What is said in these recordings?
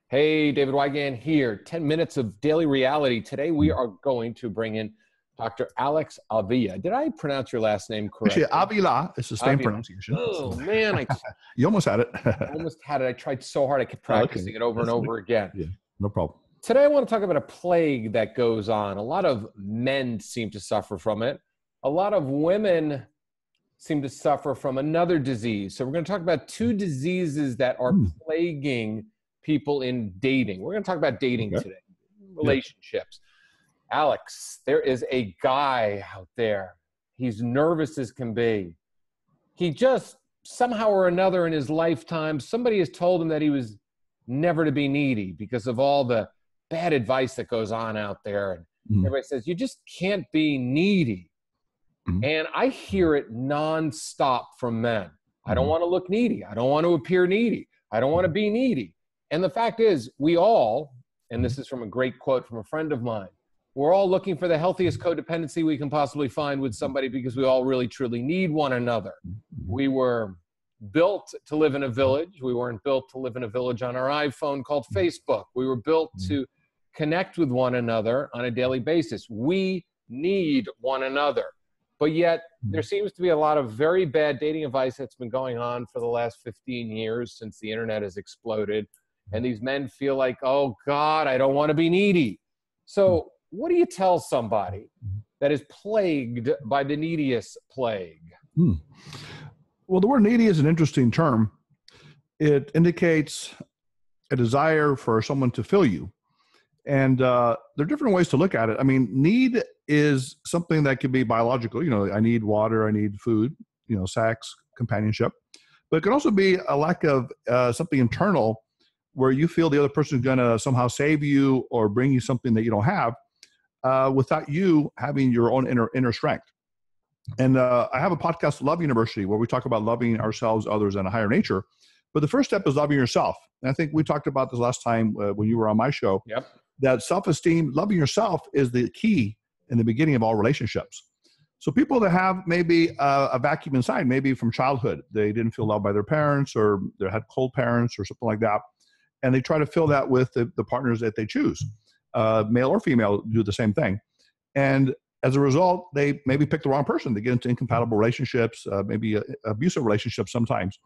Hey, David Wygan here. 10 minutes of daily reality. Today we are going to bring in Dr. Alex Avila. Did I pronounce your last name Actually, correctly? Avila is the same Avila. pronunciation. Oh, man, I You almost had it. almost had it. I tried so hard. I kept Okay. practicing it over and That's over again. yeah, no problem. Today I want to talk about a plague that goes on. A lot of men seem to suffer from it. A lot of women seem to suffer from another disease. So we're going to talk about two diseases that are plaguing people in dating. We're going to talk about dating Okay. today, relationships. Alex, there is a guy out there. He's nervous as can be. He just somehow or another in his lifetime, somebody has told him that he was never to be needy because of all the bad advice that goes on out there. And everybody says, you just can't be needy. And I hear it nonstop from men. I don't want to look needy. I don't want to appear needy. I don't want to be needy. And the fact is, we all, and this is from a great quote from a friend of mine, we're all looking for the healthiest codependency we can possibly find with somebody because we all really, truly need one another. We were built to live in a village. We weren't built to live in a village on our iPhone called Facebook. We were built to connect with one another on a daily basis. We need one another. But yet, there seems to be a lot of very bad dating advice that's been going on for the last 15 years since the internet has exploded. And these men feel like, oh, God, I don't want to be needy. So what do you tell somebody that is plagued by the neediest plague? Well, the word needy is an interesting term. It indicates a desire for someone to fill you. And there are different ways to look at it. I mean, need is something that can be biological. You know, I need water, I need food, sex, companionship. But it can also be a lack of something internal where you feel the other person is going to somehow save you or bring you something that you don't have without you having your own inner strength. And I have a podcast, Love University, where we talk about loving ourselves, others, and a higher nature. But the first step is loving yourself. And I think we talked about this last time when you were on my show. Yep. That self-esteem, loving yourself is the key in the beginning of all relationships. So people that have maybe a vacuum inside, maybe from childhood, they didn't feel loved by their parents or they had cold parents or something like that. And they try to fill that with the partners that they choose, male or female do the same thing. And as a result, they maybe pick the wrong person. They get into incompatible relationships, maybe abusive relationships sometimes,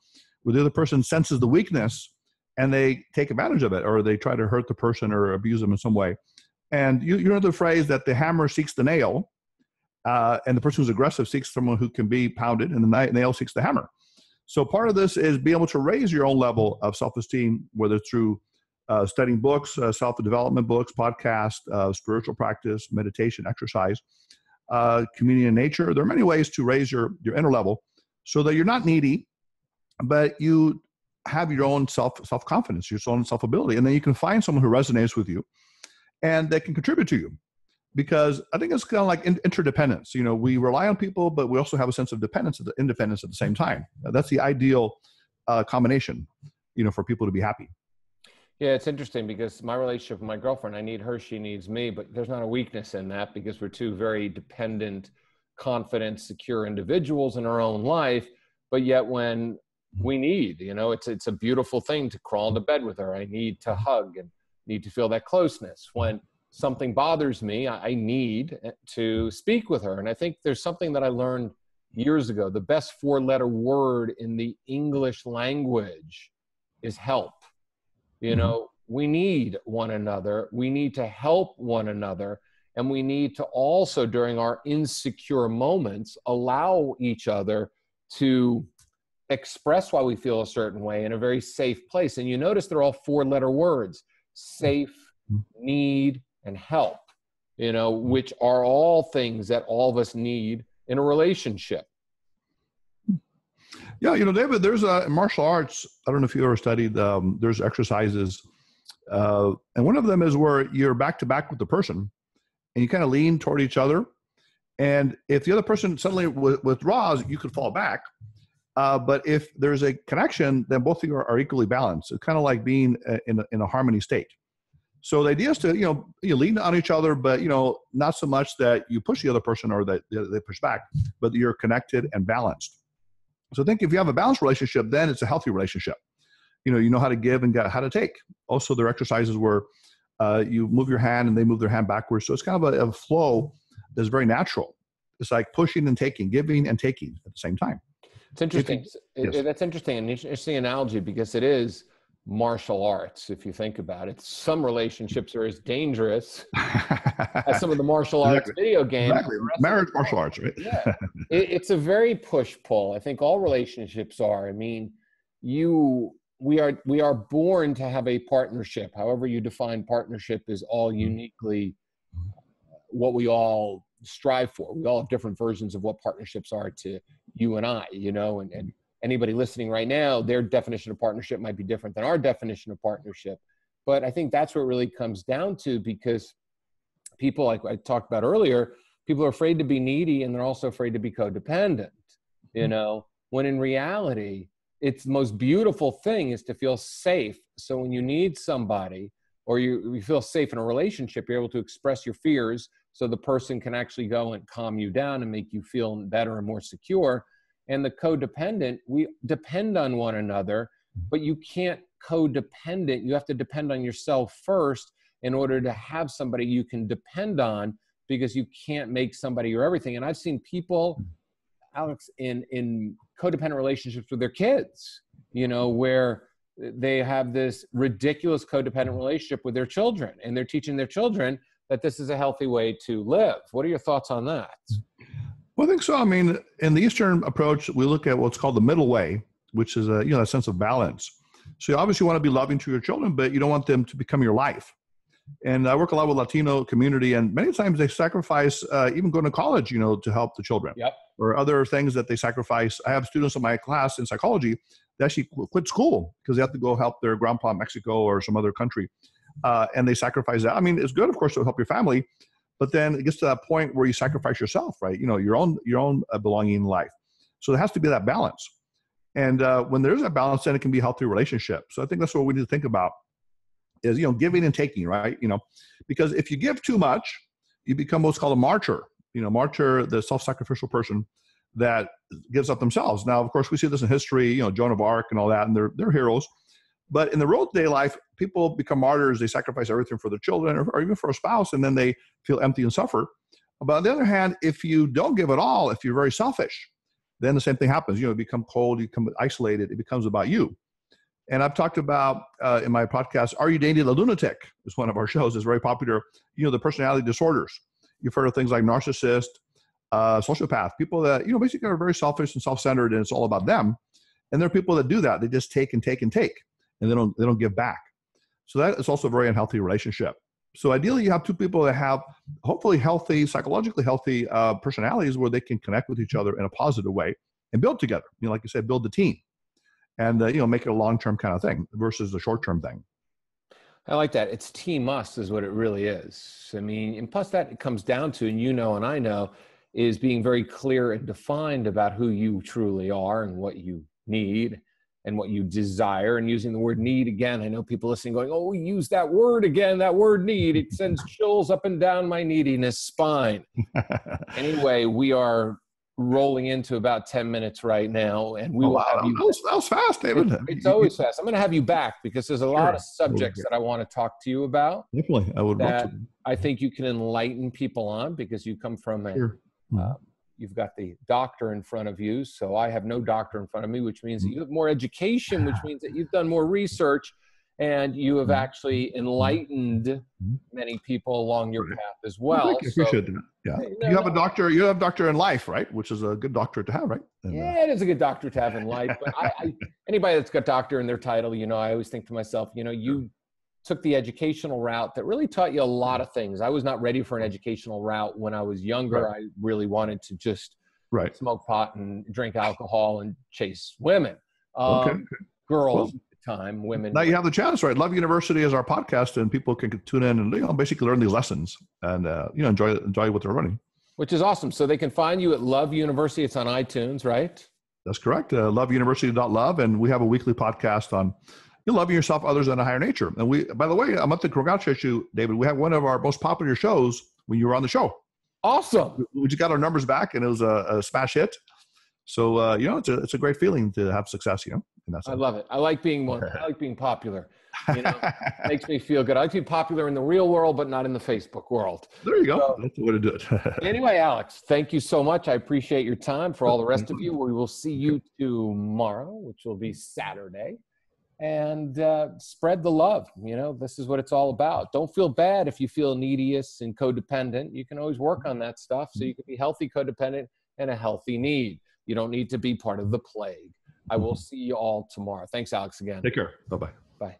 where the other person senses the weakness and they take advantage of it, or they try to hurt the person or abuse them in some way. And you know the phrase that the hammer seeks the nail, and the person who's aggressive seeks someone who can be pounded, and the nail seeks the hammer. So part of this is being able to raise your own level of self-esteem, whether it's through studying books, self-development books, podcasts, spiritual practice, meditation, exercise, community in nature. There are many ways to raise your inner level so that you're not needy, but you have your own self-confidence, your own self-ability. And then you can find someone who resonates with you and that can contribute to you. Because I think it's kind of like interdependence. We rely on people, but we also have a sense of dependence and independence at the same time. That's the ideal combination, for people to be happy. Yeah, it's interesting because my relationship with my girlfriend, I need her, she needs me, but there's not a weakness in that because we're two very dependent, confident, secure individuals in our own life. But yet when we need, it's a beautiful thing to crawl into bed with her. I need to hug and need to feel that closeness. When something bothers me, I need to speak with her. And I think there's something that I learned years ago. The best 4-letter word in the English language is help. We need one another. We need to help one another. And we need to also, during our insecure moments, allow each other to express why we feel a certain way in a very safe place. And you notice they're all 4-letter words: safe, need, and help, which are all things that all of us need in a relationship. Yeah, David, there's martial arts. I don't know if you ever studied, there's exercises. And one of them is where you're back to back with the person and you kind of lean toward each other. And if the other person suddenly withdraws, you could fall back. But if there's a connection, then both of you are equally balanced. It's kind of like being in a harmony state. So the idea is to, you lean on each other, but, not so much that you push the other person or that they push back, but you're connected and balanced. So I think if you have a balanced relationship, then it's a healthy relationship. You know how to give and how to take. Also, there are exercises where you move your hand and they move their hand backwards. So it's kind of a flow that's very natural. It's like pushing and taking, giving and taking at the same time. It's interesting. Yes. That's interesting. An interesting analogy, because it is martial arts, if you think about it. Some relationships are as dangerous as some of the martial arts video games. Exactly. Marriage martial arts, right? Yeah. It's a very push-pull. I think all relationships are. I mean, we are born to have a partnership. However you define partnership is all uniquely what we all strive for. We all have different versions of what partnerships are to you and I, and anybody listening right now, their definition of partnership might be different than our definition of partnership. But I think that's what it really comes down to, because people, like I talked about earlier, people are afraid to be needy, and they're also afraid to be codependent, when in reality, it's the most beautiful thing is to feel safe. So when you need somebody, or you feel safe in a relationship, you're able to express your fears so the person can actually go and calm you down and make you feel better and more secure. And the codependent, we depend on one another, but you can't codependent. You have to depend on yourself first in order to have somebody you can depend on, because you can't make somebody your everything. And I've seen people, Alex, in codependent relationships with their kids, where they have this ridiculous codependent relationship with their children, and they're teaching their children that this is a healthy way to live. What are your thoughts on that? Well, I think so. I mean, in the Eastern approach, we look at what's called the middle way, which is a sense of balance. So you obviously want to be loving to your children, but you don't want them to become your life. And I work a lot with Latino community, and many times they sacrifice even going to college, to help the children. Yep. Or other things that they sacrifice. I have students in my class in psychology that actually quit school because they have to go help their grandpa in Mexico or some other country. And they sacrifice that. I mean, it's good, of course, to help your family, but then it gets to that point where you sacrifice yourself, right? Your own belonging in life. So there has to be that balance. And when there's that balance, then it can be a healthy relationship. So I think that's what we need to think about is, giving and taking, right? Because if you give too much, you become what's called a martyr. Martyr, the self-sacrificial person that gives up themselves. Now, of course, we see this in history, Joan of Arc and all that, and they're heroes. But in the real day life, people become martyrs. They sacrifice everything for their children or even for a spouse, and then they feel empty and suffer. But on the other hand, if you don't give it all, if you're very selfish, then the same thing happens. You become cold, you become isolated. It becomes about you. And I've talked about in my podcast, Are You Dating a Lunatic? Is one of our shows. It's very popular. The personality disorders. You've heard of things like narcissist, sociopath, people that, basically are very selfish and self-centered, and it's all about them. And there are people that do that. They just take and take and take, and they don't give back. So that is also a very unhealthy relationship. So ideally, you have two people that have hopefully healthy, psychologically healthy personalities where they can connect with each other in a positive way and build together. Like you said, build the team, and make it a long-term kind of thing versus a short-term thing. I like that. It's team us is what it really is. I mean, and plus that it comes down to, and and I know, is being very clear and defined about who you truly are and what you need and what you desire. And using the word need again, I know people listening going, oh, we use that word again, that word need. It sends chills up and down my neediness spine. Anyway, we are rolling into about 10 minutes right now, and we will have you. That was fast, David. It's always fast. I'm going to have you back because there's a lot of subjects that I want to talk to you about. Definitely, I would love to. I think you can enlighten people on, because you come from you've got the doctor in front of you. So I have no doctor in front of me, which means that you have more education, which means that you've done more research, and you have actually enlightened many people along your path as well. I appreciate that. Yeah. You have a doctor, doctor in life, right? Which is a good doctor to have, right? And, it is a good doctor to have in life. But anybody that's got doctor in their title, I always think to myself, you took the educational route that really taught you a lot of things. I was not ready for an educational route when I was younger. Right. I really wanted to just smoke pot and drink alcohol and chase women. Girls. Well, time, women. Now you have the chance, right? Love University is our podcast, and people can tune in and basically learn these lessons and enjoy what they're learning. Which is awesome. So they can find you at Love University. It's on iTunes, right? That's correct. loveuniversity.love, and we have a weekly podcast on loving yourself, others, and a higher nature. And we, by the way, I want to congratulate you, David. We have one of our most popular shows when you were on the show. Awesome. We just got our numbers back, and it was a smash hit. So it's a great feeling to have success, in that I sense. love it. I like being popular. You know, makes me feel good. I like to be popular in the real world, but not in the Facebook world. There you go. So, That's the way to do it. anyway, Alex, thank you so much. I appreciate your time. For all the rest of you, we will see you tomorrow, which will be Saturday. And spread the love. You know, this is what it's all about. Don't feel bad if you feel neediest and codependent. You can always work on that stuff so you can be healthy codependent and a healthy need. You don't need to be part of the plague. I will see you all tomorrow. Thanks, Alex, again. Take care. Bye-bye. Bye.